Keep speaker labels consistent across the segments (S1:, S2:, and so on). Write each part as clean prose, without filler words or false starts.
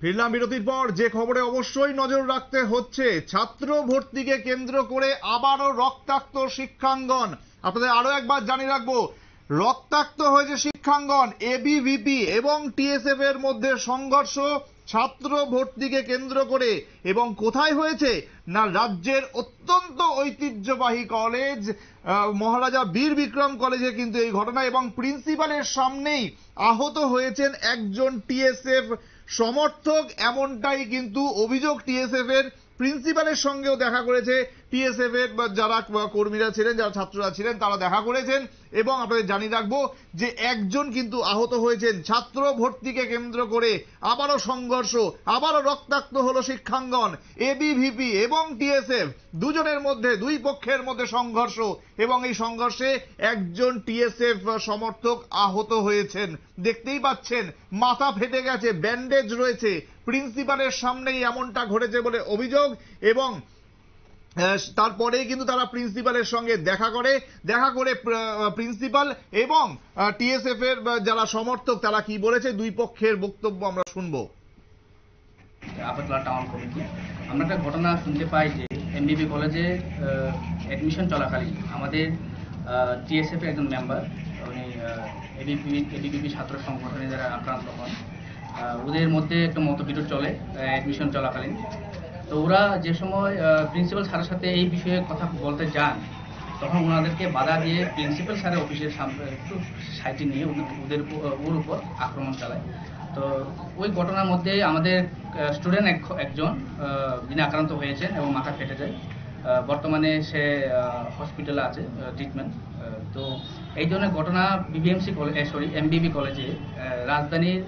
S1: ফিরলাম বিরতির পর। যে খবরে অবশ্যই নজর রাখতে হচ্ছে, ছাত্র ভর্তিকে কেন্দ্র করে আবারও রক্তাক্ত শিক্ষাঙ্গন। আপনাদের আরো একবার জানিয়ে রাখবো, রক্তাক্ত হয়েছে শিক্ষাঙ্গন। এবিভিপি এবং টিএসএফ এর মধ্যে সংঘর্ষ ছাত্র ভর্তিকে কেন্দ্র করে। এবং কোথায় হয়েছে না, রাজ্যের অত্যন্ত ঐতিহ্যবাহী কলেজ মহারাজা বীর বিক্রম কলেজে কিন্তু এই ঘটনা। এবং প্রিন্সিপালের সামনেই আহত হয়েছেন একজন টিএসএফ সমর্থক, এমনটাই কিন্তু অভিযোগ। টিএসএফ এর প্রিন্সিপালের সঙ্গেও দেখা করেছে টিএসএফ এর যারা কর্মীরা ছিলেন, যারা ছাত্ররা ছিলেন, তারা দেখা করেছেন। এবং আপনাদের জানিয়ে রাখবো যে একজন কিন্তু আহত হয়েছেন। ছাত্র ভর্তিকে কেন্দ্র করে আবারও সংঘর্ষ, আবারও রক্তাক্ত হলো শিক্ষাঙ্গন। এবিভিপি এবং টিএসএফ দুজনের মধ্যে, দুই পক্ষের মধ্যে সংঘর্ষ, এবং এই সংঘর্ষে একজন টিএসএফ সমর্থক আহত হয়েছেন। দেখতেই পাচ্ছেন মাথা ফেটে গেছে, ব্যান্ডেজ রয়েছে। প্রিন্সিপালের সামনেই এমনটা ঘটেছে বলে অভিযোগ। এবং তারপরেই কিন্তু তারা প্রিন্সিপালের সঙ্গে দেখা করে প্রিন্সিপাল এবং টিএসএফ এর যারা সমর্থক তারা কি বলেছে, দুই পক্ষের বক্তব্য আমরা শুনবো।
S2: আগরতলা টাউন কমিটি আমরা একটা ঘটনা শুনতে পাই যে এমবিবি কলেজে অ্যাডমিশন চলাকালীন আমাদের টিএসএফ এর একজন মেম্বার, উনি এবিপিপি ছাত্র সংগঠনে যারা আক্রান্ত হন, ওদের মধ্যে একটা মতবিরোধ চলে অ্যাডমিশন চলাকালীন। তো ওরা যে সময় প্রিন্সিপাল স্যারের সাথে এই বিষয়ে কথা বলতে যান, তখন ওনাদেরকে বাধা দিয়ে প্রিন্সিপাল স্যারের অফিসের সামনে একটু সাইডে নিয়ে ওর উপর আক্রমণ চালায়। তো ওই ঘটনার মধ্যে আমাদের স্টুডেন্ট একজন যিনি আক্রান্ত হয়েছেন এবং মাথা ফেটে যায়। বর্তমানে সে হসপিটালে আছে ট্রিটমেন্ট। তো এই ধরনের ঘটনা এমবিবি কলেজে, রাজধানীর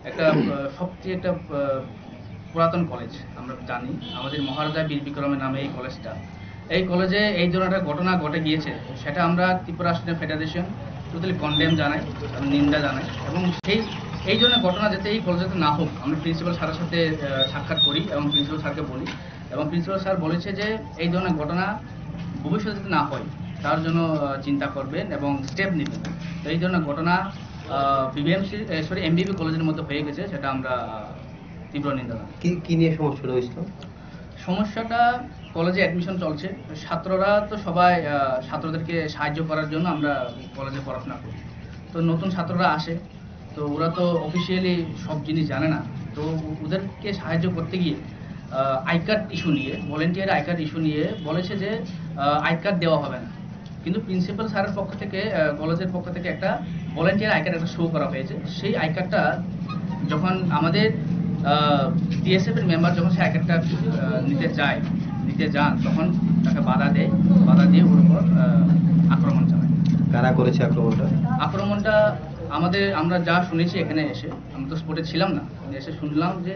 S2: একটা সবচেয়ে একটা পুরাতন কলেজ আমরা জানি, আমাদের মহারাজা বীর বিক্রমের নামে এই কলেজটা। এই কলেজে এই ধরনের একটা ঘটনা ঘটে গিয়েছে, সেটা আমরা Tripura student federation totally condemn জানাই, নিন্দা জানাই। এবং এই ধরনের ঘটনা যাতে এই কলেজে না হোক, আমরা প্রিন্সিপাল স্যারের সাথে সাক্ষাৎ করি এবং প্রিন্সিপাল স্যারকে বলি। এবং প্রিন্সিপাল স্যার বলেছে যে এই ধরনের ঘটনা ভবিষ্যতে যাতে না হয় তার জন্য চিন্তা করবেন এবং স্টেপ নেবেন। তো এই ধরনের ঘটনা এমবিবি কলেজের মধ্যে হয়ে গেছে, সেটা আমরা তীব্র নিন্দা জানাই।
S3: কি নিয়ে সমস্যা হয়েছিল?
S2: সমস্যাটা কলেজে অ্যাডমিশন চলছে, ছাত্ররা তো সবাই ছাত্রদেরকে সাহায্য করার জন্য আমরা কলেজে পড়াশোনা করি। তো নতুন ছাত্ররা আসে, তো ওরা তো অফিসিয়ালি সব জিনিস জানে না। তো ওদেরকে সাহায্য করতে গিয়ে আই কার্ড ইস্যু নিয়ে, ভলেন্টিয়ার আই কার্ড ইস্যু নিয়ে বলেছে যে আই কার্ড দেওয়া হবে না। কিন্তু প্রিন্সিপাল স্যারের পক্ষ থেকে, কলেজের পক্ষ থেকে একটা ভলেন্টিয়ার আই কার্ড একটা শো করা হয়েছে। সেই আই কার্ডটা যখন আমাদের টিএসএফ এর মেম্বার যখন সে আই কার্ডটা নিতে যান, তখন তাকে বাধা দিয়ে ওর উপর আক্রমণ চালায়।
S3: কারা করেছে
S2: আক্রমণটা? আমরা যা শুনেছি এখানে এসে, আমি তো স্পটে ছিলাম না, এসে শুনলাম যে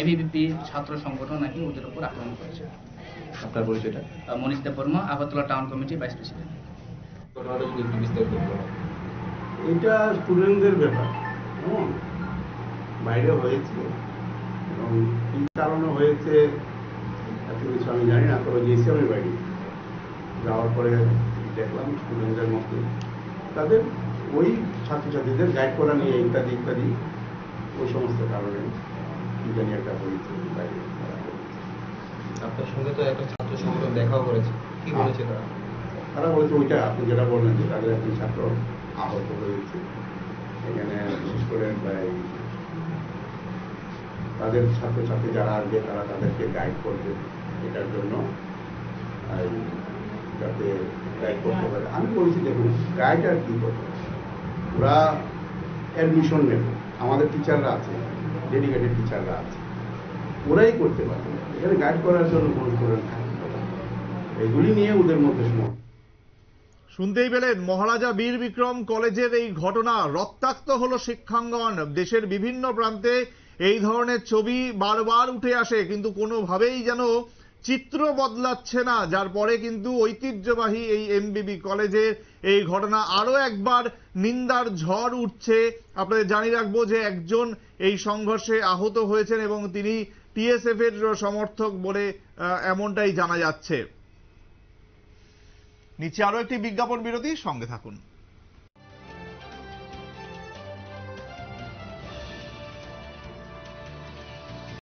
S2: এবিভিপি ছাত্র সংগঠন নাকি ওদের উপর আক্রমণ করেছে।
S3: আপনার পরিচয়টা?
S2: মনীষ দেব বর্মা, আগরতলা টাউন কমিটির ভাইস প্রেসিডেন্ট।
S4: এটা স্টুডেন্টদের ব্যাপার, বাইরে হয়েছে এবং কি কারণে হয়েছে এত কিছু আমি জানি না। তবে গেছি আমি বাইরে, যাওয়ার পরে দেখলাম স্টুডেন্টদের মধ্যে তাদের ওই ছাত্রছাত্রীদের গাইড করা নিয়ে ইত্যাদি ইত্যাদি ওই সমস্ত কারণে কি জানি একটা হয়েছে বাইরে।
S3: আপনার সঙ্গে তো একটা ছাত্র সংগঠন দেখাও করেছে, কি বলেছে
S4: তারা বলেছে ওইটা আপনি যেটা বললেন যে তাদের একজন ছাত্র আহত হয়েছে এখানে, বিশেষ করে তাদের ছাত্রছাত্রী যারা আসবে তারা তাদেরকে গাইড করবে এটার জন্য, যাতে গাইড করতে পারে। আমি বলছি দেখুন, গাইড আর কি করবে, ওরা অ্যাডমিশন নেবে, আমাদের টিচাররা আছে, ডেডিকেটেড টিচাররা আছে, ওরাই করতে পারবে। এখানে গাইড করার জন্য কোনো স্টুডেন্ট থাকে, এগুলি নিয়ে ওদের মধ্যে সমস্যা।
S1: শুনতেই পেলেন মহারাজা বীর বিক্রম কলেজের এই ঘটনা। রক্তাক্ত হলো শিক্ষাঙ্গন। দেশের বিভিন্ন প্রান্তে এই ধরনের ছবি বারবার উঠে আসে, কিন্তু কোনোভাবেই যেন চিত্র বদলাচ্ছে না, যার পরে কিন্তু ঐতিহ্যবাহী এই এমবিবি কলেজের এই ঘটনা আরো একবার নিন্দার ঝড় উঠছে। আপনাদের জানিয়ে রাখবো যে একজন এই সংঘর্ষে আহত হয়েছেন এবং তিনি টিএসএফ এর সমর্থক বলে এমনটাই জানা যাচ্ছে। নিচে আরো একটি বিজ্ঞাপন বিরতি, সঙ্গে থাকুন।